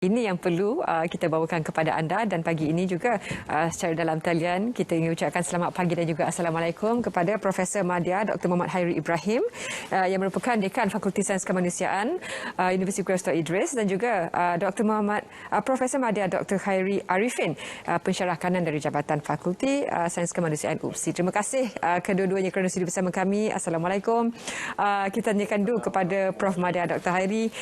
Ini yang perlu kita bawakan kepada anda, dan pagi ini juga secara dalam talian kita ingin ucapkan selamat pagi dan juga Assalamualaikum kepada Profesor Madya Dr. Muhammad Khairi Ibrahim yang merupakan Dekan Fakulti Sains Kemanusiaan Universiti Kuala Lumpur Idris, dan juga Profesor Madya Dr. Khairi Arifin, pensyarah kanan dari Jabatan Fakulti Sains Kemanusiaan UPSI. Terima kasih kedua-duanya kerana sudi bersama kami. Assalamualaikum. Kita tanyakan dulu kepada Prof Madya Dr. Khairi.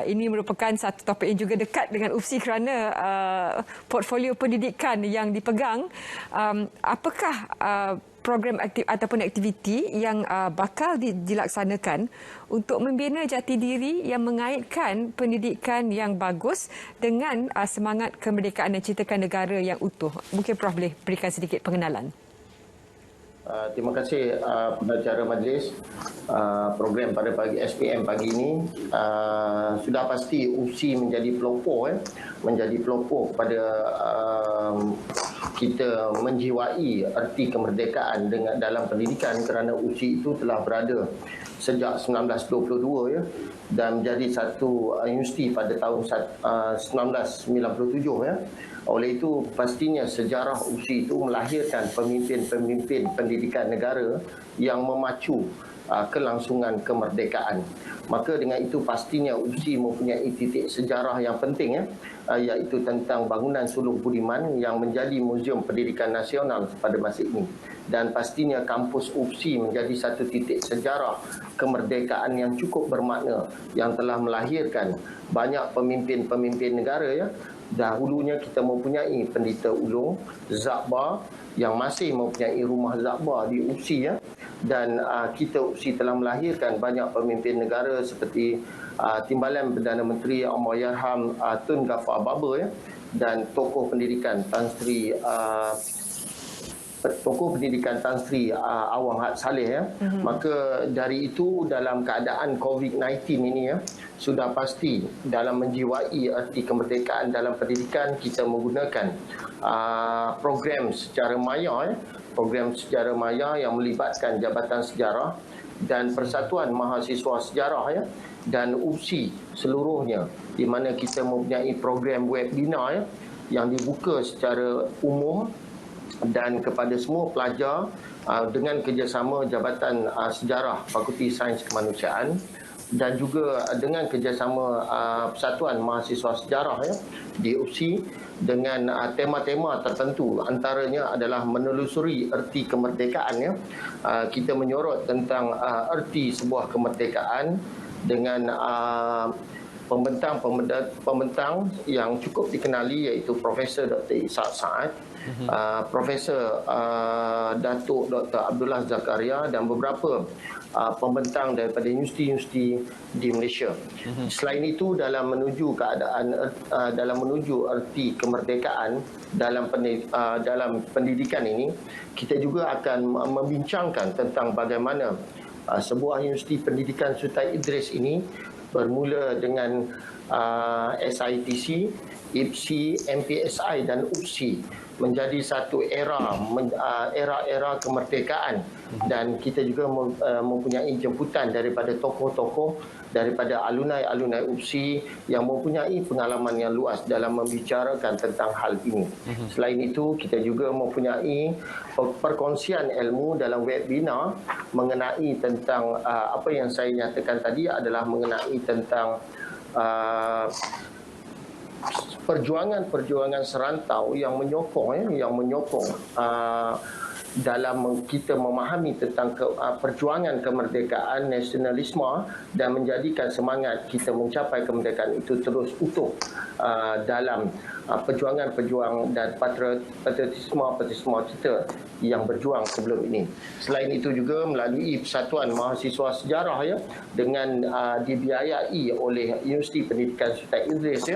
Ini merupakan satu topik yang juga dekat dengan UPSI kerana portfolio pendidikan yang dipegang. Apakah program aktif ataupun aktiviti yang bakal dilaksanakan untuk membina jati diri yang mengaitkan pendidikan yang bagus dengan semangat kemerdekaan dan ciptakan negara yang utuh? Mungkin Prof boleh berikan sedikit pengenalan. Terima kasih pengacara majlis. Program pada pagi SPM pagi ini sudah pasti UPSI menjadi pelopor kepada kita menjiwai erti kemerdekaan dalam pendidikan, kerana UPSI itu telah berada sejak 1922 dan menjadi satu universiti pada tahun 1997 . Oleh itu, pastinya sejarah UPSI itu melahirkan pemimpin-pemimpin pendidikan negara yang memacu kelangsungan kemerdekaan. Maka dengan itu pastinya UPSI mempunyai titik sejarah yang penting, iaitu tentang bangunan Sulung Budiman yang menjadi Muzium Pendidikan Nasional pada masa ini. Dan pastinya kampus UPSI menjadi satu titik sejarah kemerdekaan yang cukup bermakna, yang telah melahirkan banyak pemimpin-pemimpin negara. Dahulunya kita mempunyai Pendeta Ulung, Zakbar, yang masih mempunyai rumah Zakbar di UPSI. Dan kita UPSI telah melahirkan banyak pemimpin negara seperti Timbalan Perdana Menteri Allahyarham Tun Ghaffar Babar, dan tokoh pendidikan Tan Sri Awang Had Saleh. Maka dari itu, dalam keadaan COVID-19 ini, sudah pasti dalam menjiwai erti kemerdekaan dalam pendidikan, kita menggunakan program secara maya yang melibatkan Jabatan Sejarah dan Persatuan Mahasiswa Sejarah dan UPSI seluruhnya, di mana kita mempunyai program webinar yang dibuka secara umum dan kepada semua pelajar dengan kerjasama Jabatan Sejarah Fakulti Sains Kemanusiaan, dan juga dengan kerjasama Persatuan Mahasiswa Sejarah di UPSI, dengan tema-tema tertentu. Antaranya adalah menelusuri erti kemerdekaan. Kita menyorot tentang erti sebuah kemerdekaan dengan pembentang yang cukup dikenali, iaitu Profesor Dr. Ishak Saad, Profesor Datuk Dr. Abdullah Zakaria, dan beberapa pembentang daripada universiti-universiti di Malaysia. Selain itu, dalam menuju erti kemerdekaan dalam pendidikan ini, kita juga akan membincangkan tentang bagaimana sebuah universiti pendidikan Sultan Idris ini bermula dengan SITC, IPSI, MPSI dan UPSI menjadi satu era kemerdekaan. Dan kita juga mempunyai jemputan daripada tokoh-tokoh, daripada alumni UPSI yang mempunyai pengalaman yang luas dalam membicarakan tentang hal ini. Selain itu, kita juga mempunyai perkongsian ilmu dalam webinar mengenai tentang apa yang saya nyatakan tadi, adalah mengenai tentang perjuangan serantau yang menyokong dalam kita memahami tentang perjuangan kemerdekaan, nasionalisme, dan menjadikan semangat kita mencapai kemerdekaan itu terus utuh dalam perjuangan dan patriotisme kita yang berjuang sebelum ini. Selain itu juga melalui Persatuan Mahasiswa Sejarah dengan dibiayai oleh Universiti Pendidikan Sultan Idris,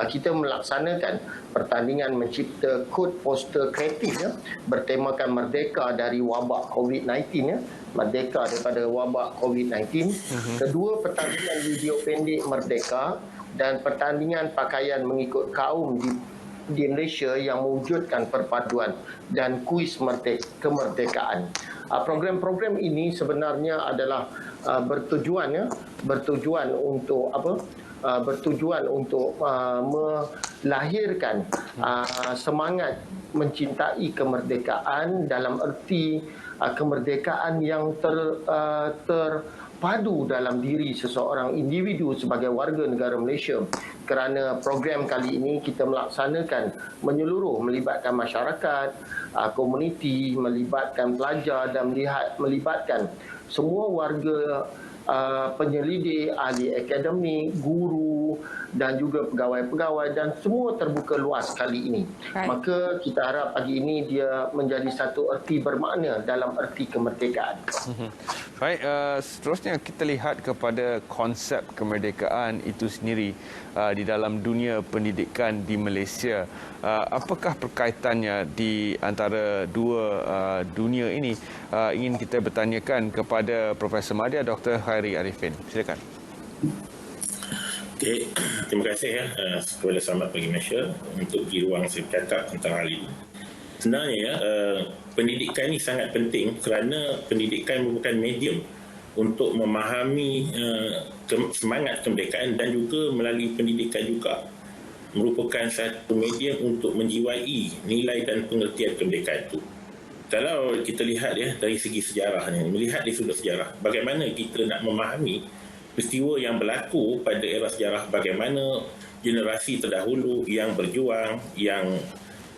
kita melaksanakan pertandingan mencipta kod poster kreatif bertemakan merdeka dari wabak COVID-19, merdeka daripada wabak COVID-19. Kedua, pertandingan video pendek merdeka dan pertandingan pakaian mengikut kaum di Malaysia yang mewujudkan perpaduan, dan kuis kemerdekaan. Program-program ini sebenarnya adalah bertujuan untuk bertujuan untuk melahirkan semangat mencintai kemerdekaan dalam erti kemerdekaan yang terpadu dalam diri seseorang individu sebagai warga negara Malaysia. Kerana program kali ini kita melaksanakan menyeluruh, melibatkan masyarakat, komuniti, melibatkan pelajar dan melibatkan semua warga, penyelidik, ahli akademik, guru dan juga pegawai-pegawai, dan semua terbuka luas kali ini. Maka kita harap pagi ini dia menjadi satu erti bermakna dalam erti kemerdekaan. Baik, seterusnya kita lihat kepada konsep kemerdekaan itu sendiri di dalam dunia pendidikan di Malaysia. Apakah perkaitannya di antara dua dunia ini? Ingin kita bertanyakan kepada Profesor Madya Dr. Khairi Arifin. Silakan. Okey, terima kasih kepada Selamat Pagi Malaysia untuk beri ruang saya bercakap tentang hal ini. Sebenarnya pendidikan ini sangat penting kerana pendidikan merupakan medium untuk memahami semangat kemerdekaan, dan juga melalui pendidikan juga merupakan satu medium untuk menjiwai nilai dan pengertian kemerdekaan itu. Kalau kita lihat dari segi sejarahnya, melihat dari sudut sejarah, bagaimana kita nak memahami peristiwa yang berlaku pada era sejarah, bagaimana generasi terdahulu yang berjuang, yang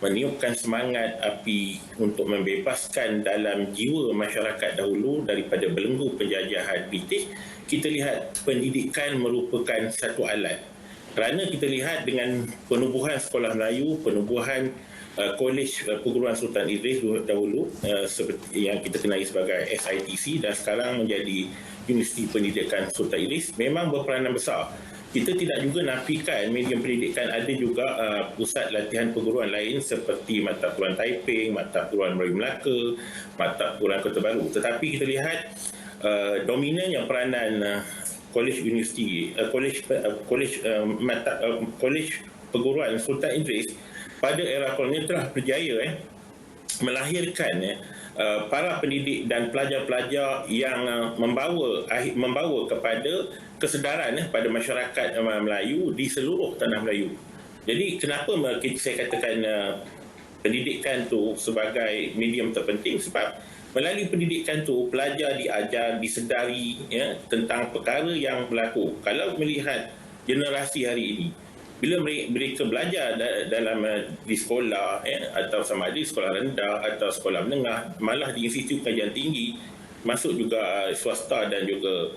meniupkan semangat api untuk membebaskan dalam jiwa masyarakat dahulu daripada belenggu penjajahan British. Kita lihat pendidikan merupakan satu alat. Kerana kita lihat dengan penubuhan sekolah Melayu, penubuhan Kolej Perguruan Sultan Idris dahulu, seperti yang kita kenali sebagai SITC, dan sekarang menjadi Universiti Pendidikan Sultan Idris, memang berperanan besar. Kita tidak juga nafikan medium pendidikan ada juga pusat latihan perguruan lain seperti Mata Perguruan Taiping, Mata Perguruan Melayu Melaka, Mata Perguruan Kota Baru. Tetapi kita lihat dominannya peranan Kolej Universiti, Kolej Perguruan Sultan Idris pada era kolonial telah berjaya melahirkan para pendidik dan pelajar-pelajar yang membawa kepada kesedaran pada masyarakat Melayu di seluruh tanah Melayu. Jadi kenapa saya katakan pendidikan tu sebagai medium terpenting? Sebab melalui pendidikan tu pelajar diajar, disedari tentang perkara yang berlaku. Kalau melihat generasi hari ini, bila mereka belajar dalam di sekolah atau sama ada di sekolah rendah atau sekolah menengah, malah di institut kajian tinggi, masuk juga swasta dan juga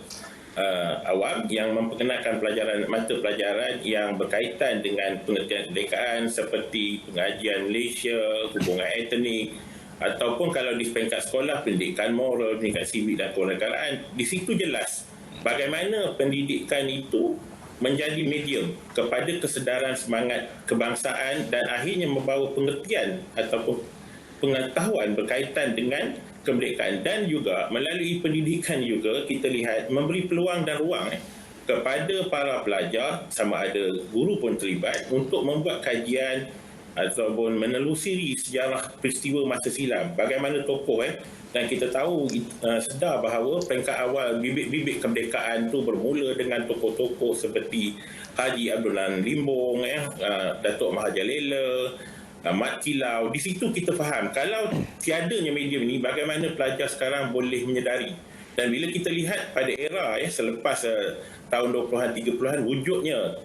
awam yang memperkenalkan mata pelajaran yang berkaitan dengan pengertian kemerdekaan seperti pengajian Malaysia, hubungan etnik, ataupun kalau di peringkat sekolah pendidikan moral, pendidikan sivik dan kewarganegaraan. Di situ jelas bagaimana pendidikan itu menjadi medium kepada kesedaran semangat kebangsaan dan akhirnya membawa pengertian ataupun pengetahuan berkaitan dengan kemerdekaan. Dan juga melalui pendidikan juga kita lihat memberi peluang dan ruang kepada para pelajar, sama ada guru pun terlibat, untuk membuat kajian ataupun menelusuri sejarah peristiwa masa silam. Bagaimana tokoh dan kita tahu sedar bahawa peringkat awal bibit-bibit kemerdekaan itu bermula dengan tokoh-tokoh seperti Haji Abdullah Limbong, Datuk Mahathir Lela, Mat Kilau. Di situ kita faham kalau tiadanya medium ini, bagaimana pelajar sekarang boleh menyedari. Dan bila kita lihat pada era selepas tahun 20-an 30-an, wujudnya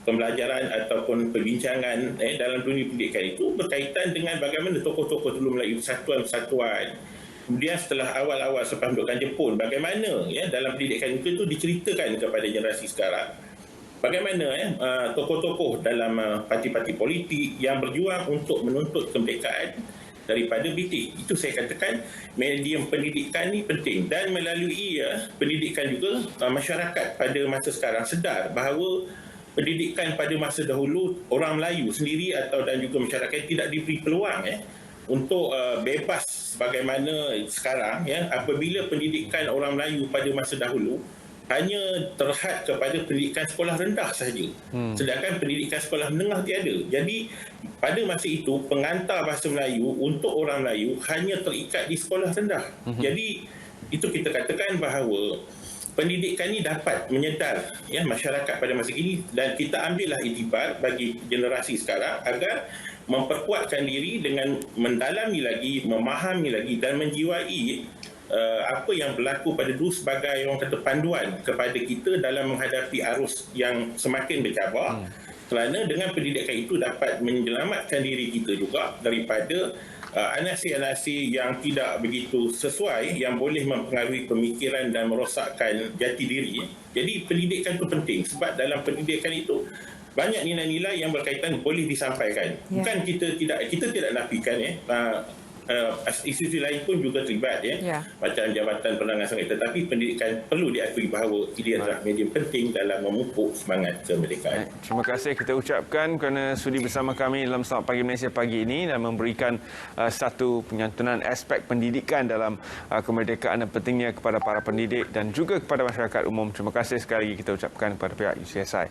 pembelajaran ataupun perbincangan dalam dunia pendidikan itu berkaitan dengan bagaimana tokoh-tokoh dulu melalui persatuan-persatuan. Kemudian setelah awal-awal selepas pendudukan Jepun, bagaimana dalam pendidikan itu diceritakan kepada generasi sekarang. Bagaimana tokoh-tokoh dalam parti-parti politik yang berjuang untuk menuntut kemerdekaan daripada British. Itu saya katakan medium pendidikan ini penting, dan melalui pendidikan juga masyarakat pada masa sekarang sedar bahawa pendidikan pada masa dahulu orang Melayu sendiri dan juga masyarakat tidak diberi peluang untuk bebas bagaimana sekarang apabila pendidikan orang Melayu pada masa dahulu hanya terhad kepada pendidikan sekolah rendah sahaja. Sedangkan pendidikan sekolah menengah tiada. Jadi pada masa itu pengantar bahasa Melayu untuk orang Melayu hanya terikat di sekolah rendah. Jadi itu kita katakan bahawa pendidikan ini dapat menyedar masyarakat pada masa ini, dan kita ambillah iktibar bagi generasi sekarang agar memperkuatkan diri dengan mendalami lagi, memahami lagi dan menjiwai apa yang berlaku pada dulu sebagai orang kata panduan kepada kita dalam menghadapi arus yang semakin bercabar. Kerana dengan pendidikan itu dapat menyelamatkan diri kita juga daripada anasi-anasi yang tidak begitu sesuai yang boleh mempengaruhi pemikiran dan merosakkan jati diri. Jadi pendidikan itu penting sebab dalam pendidikan itu banyak nilai-nilai yang berkaitan boleh disampaikan. Bukan kita tidak nafikan institusi lain pun juga terlibat macam Jabatan Penerangan Sungai, tetapi pendidikan perlu diakui bahawa ia adalah medium penting dalam memupuk semangat kemerdekaan. Terima kasih kita ucapkan kerana sudi bersama kami dalam Selamat Pagi Malaysia pagi ini dan memberikan satu penyantunan aspek pendidikan dalam kemerdekaan dan pentingnya kepada para pendidik dan juga kepada masyarakat umum. Terima kasih sekali lagi kita ucapkan kepada pihak UCSI.